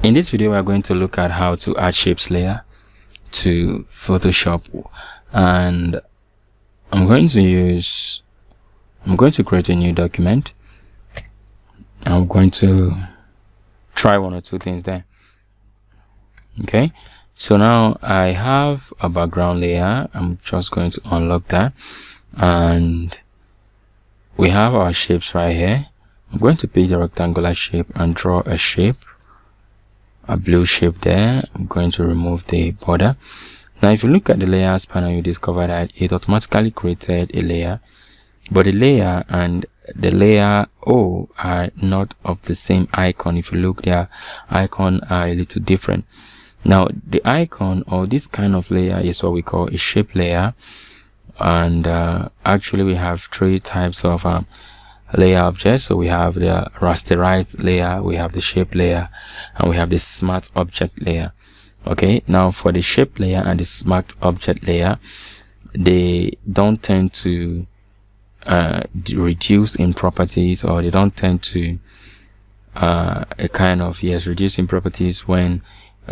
In this video, we are going to look at how to add shapes layer to Photoshop, and I'm going to create a new document. I'm going to try one or two things there. Okay, so now I have a background layer. I'm just going to unlock that, and we have our shapes right here. I'm going to pick the rectangular shape and draw a shape, a blue shape there. I'm going to remove the border. Now if you look at the layers panel, you discover that it automatically created a layer, but the layer and the layer O are not of the same icon. If you look, their icon are a little different. Now the icon or this kind of layer is what we call a shape layer, and actually we have three types of layer objects. So we have the rasterized layer, we have the shape layer, and we have the smart object layer. Okay, now for the shape layer and the smart object layer, they don't tend to reduce in properties, or they don't tend to reduce in properties when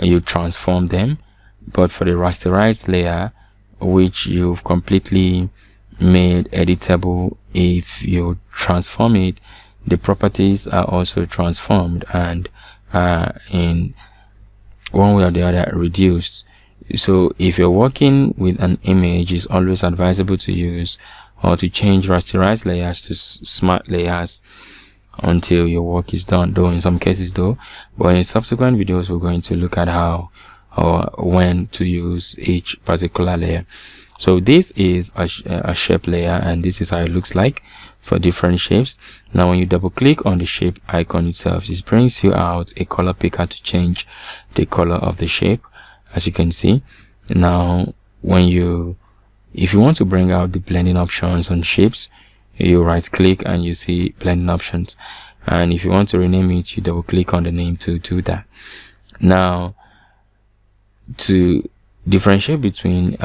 you transform them. But for the rasterized layer, which you've completely made editable, if you transform it, the properties are also transformed and in one way or the other reduced. So if you're working with an image, it's always advisable to use or to change rasterized layers to smart layers until your work is done, though in some cases though. But in subsequent videos, we're going to look at how or when to use each particular layer. So this is a shape layer, and this is how it looks like for different shapes. Now when you double click on the shape icon itself, it brings you out a color picker to change the color of the shape, as you can see. Now if you want to bring out the blending options on shapes, you right click and you see blending options, and if you want to rename it, you double click on the name to do that. Now to differentiate between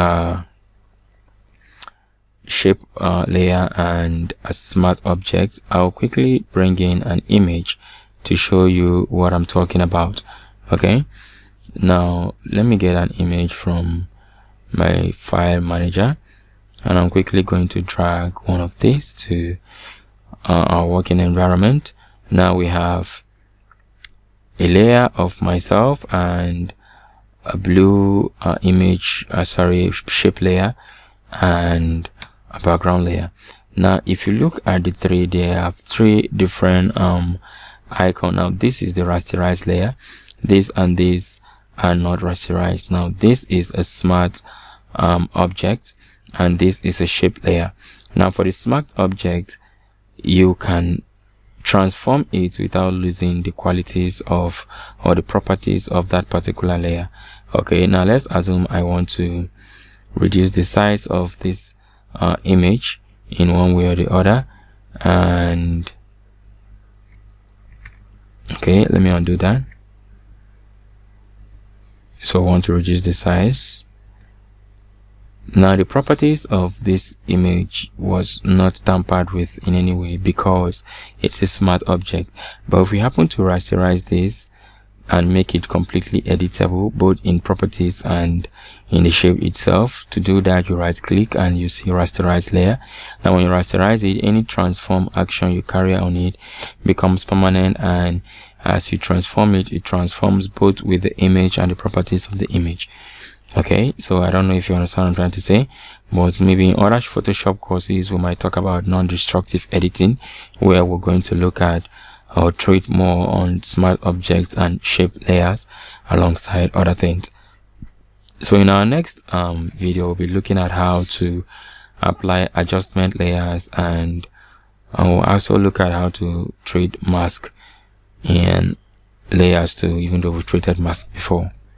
shape layer and a smart object, I'll quickly bring in an image to show you what I'm talking about. Okay, now let me get an image from my file manager, and I'm quickly going to drag one of these to our working environment. Now we have a layer of myself and a blue shape layer and a background layer. Now if you look at the three, they have three different icon. Now this is the rasterized layer, this and this are not rasterized. Now this is a smart object, and this is a shape layer. Now for the smart object, you can transform it without losing the qualities of or the properties of that particular layer. Okay, now let's assume I want to reduce the size of this image in one way or the other, and okay, let me undo that. So I want to reduce the size. Now the properties of this image was not tampered with in any way because it's a smart object. But if we happen to rasterize this and make it completely editable, both in properties and in the shape itself, to do that you right click and you see rasterize layer. Now when you rasterize it, any transform action you carry on it becomes permanent, and as you transform it, it transforms both with the image and the properties of the image. Okay, so I don't know if you understand what I'm trying to say, but maybe in other Photoshop courses we might talk about non-destructive editing, where we're going to look at or treat more on smart objects and shape layers alongside other things. So in our next video, we'll be looking at how to apply adjustment layers, and we'll also look at how to treat mask and layers too, even though we treated mask before.